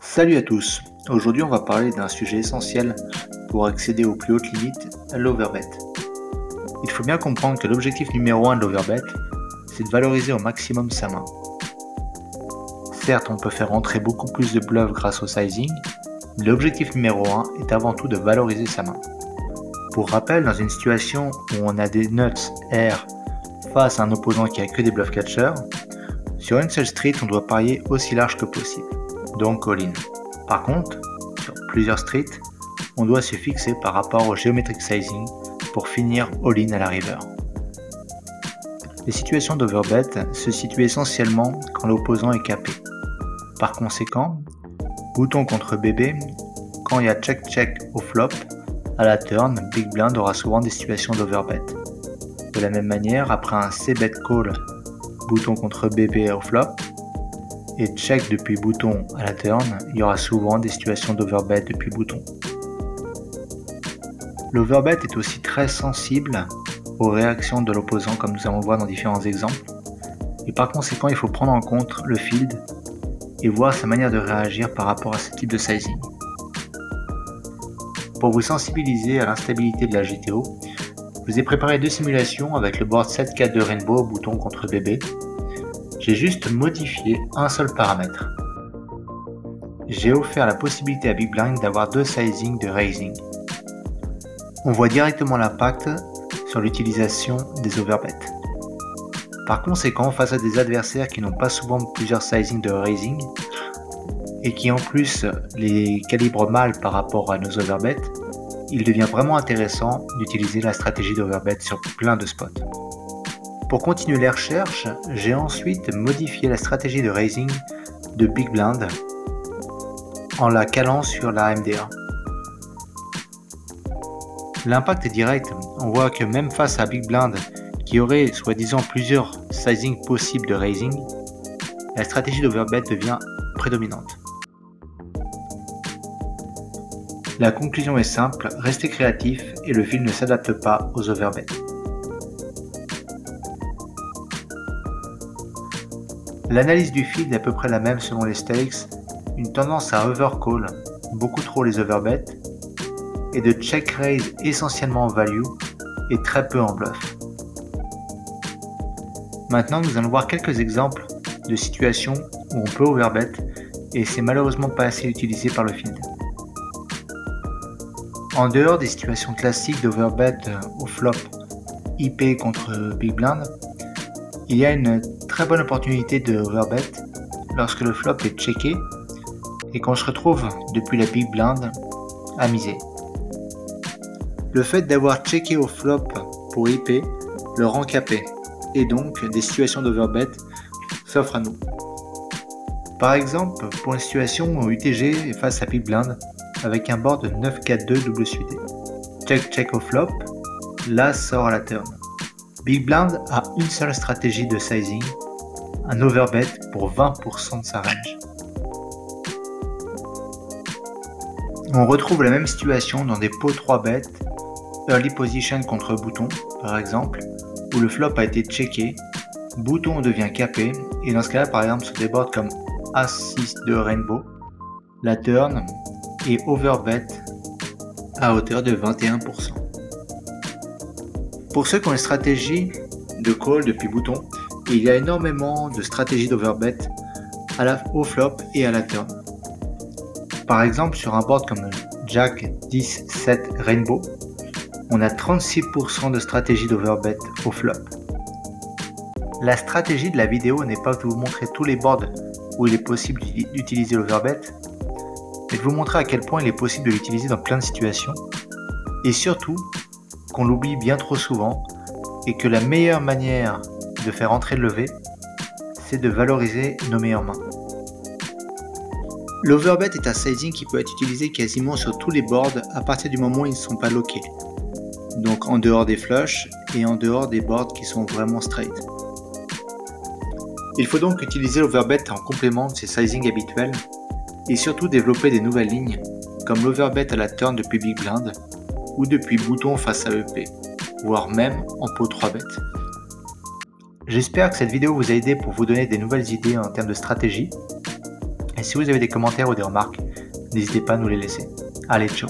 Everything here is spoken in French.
Salut à tous, aujourd'hui on va parler d'un sujet essentiel pour accéder aux plus hautes limites, l'overbet. Il faut bien comprendre que l'objectif numéro 1 de l'overbet, c'est de valoriser au maximum sa main. Certes, on peut faire rentrer beaucoup plus de bluffs grâce au sizing, mais l'objectif numéro 1 est avant tout de valoriser sa main. Pour rappel, dans une situation où on a des nuts air face à un opposant qui a que des bluff catchers, sur une seule street on doit parier aussi large que possible, donc all-in. Par contre, sur plusieurs streets, on doit se fixer par rapport au geometric sizing pour finir all-in à la river. Les situations d'overbet se situent essentiellement quand l'opposant est capé. Par conséquent, bouton contre bébé, quand il y a check-check au flop, à la turn, big blind aura souvent des situations d'overbet. De la même manière, après un c-bet call, bouton contre bébé au flop, et check depuis bouton à la turn, il y aura souvent des situations d'overbet depuis bouton. L'overbet est aussi très sensible aux réactions de l'opposant comme nous allons voir dans différents exemples, et par conséquent il faut prendre en compte le field et voir sa manière de réagir par rapport à ce type de sizing. Pour vous sensibiliser à l'instabilité de la GTO, je vous ai préparé deux simulations avec le board 7-4 de Rainbow bouton contre bébé. J'ai juste modifié un seul paramètre. J'ai offert la possibilité à Big Blind d'avoir deux sizings de raising. On voit directement l'impact sur l'utilisation des overbets. Par conséquent, face à des adversaires qui n'ont pas souvent plusieurs sizings de raising et qui en plus les calibrent mal par rapport à nos overbets, il devient vraiment intéressant d'utiliser la stratégie d'overbet sur plein de spots. Pour continuer les recherches, j'ai ensuite modifié la stratégie de raising de Big Blind en la calant sur la MDA. L'impact est direct, on voit que même face à Big Blind qui aurait soi-disant plusieurs sizings possibles de raising, la stratégie d'overbet devient prédominante. La conclusion est simple, restez créatif et le field ne s'adapte pas aux overbets. L'analyse du field est à peu près la même selon les stakes, une tendance à overcall, beaucoup trop les overbets, et de check raise essentiellement en value et très peu en bluff. Maintenant nous allons voir quelques exemples de situations où on peut overbet et c'est malheureusement pas assez utilisé par le field. En dehors des situations classiques d'overbet au flop IP contre Big Blind, il y a une très bonne opportunité de overbet lorsque le flop est checké et qu'on se retrouve depuis la Big Blind à miser. Le fait d'avoir checké au flop pour IP le rend capé et donc des situations d'overbet s'offrent à nous. Par exemple, pour une situation où UTG est face à Big Blind avec un board de 9-4-2 double suité. Check au flop, l'as sort à la turn. Big Blind a une seule stratégie de sizing, un overbet pour 20% de sa range. On retrouve la même situation dans des pots 3 bêtes, early position contre bouton par exemple, où le flop a été checké, bouton devient capé, et dans ce cas-là par exemple sur des boards comme As-6 de Rainbow, la turn est overbet à hauteur de 21%. Pour ceux qui ont une stratégie de call depuis bouton, il y a énormément de stratégies d'overbet au flop et à la turn. Par exemple, sur un board comme Jack 10-7 Rainbow, on a 36% de stratégie d'overbet au flop. La stratégie de la vidéo n'est pas de vous montrer tous les boards où il est possible d'utiliser l'overbet, mais de vous montrer à quel point il est possible de l'utiliser dans plein de situations, et surtout qu'on l'oublie bien trop souvent, et que la meilleure manière de faire entrer le lever, c'est de valoriser nos meilleures mains. L'overbet est un sizing qui peut être utilisé quasiment sur tous les boards à partir du moment où ils ne sont pas lockés, donc en dehors des flushs et en dehors des boards qui sont vraiment straight. Il faut donc utiliser l'overbet en complément de ses sizings habituels et surtout développer des nouvelles lignes comme l'overbet à la turn depuis Big Blind ou depuis bouton face à EP, voire même en pot 3 bet. J'espère que cette vidéo vous a aidé pour vous donner des nouvelles idées en termes de stratégie Et si vous avez des commentaires ou des remarques, n'hésitez pas à nous les laisser. Allez, ciao!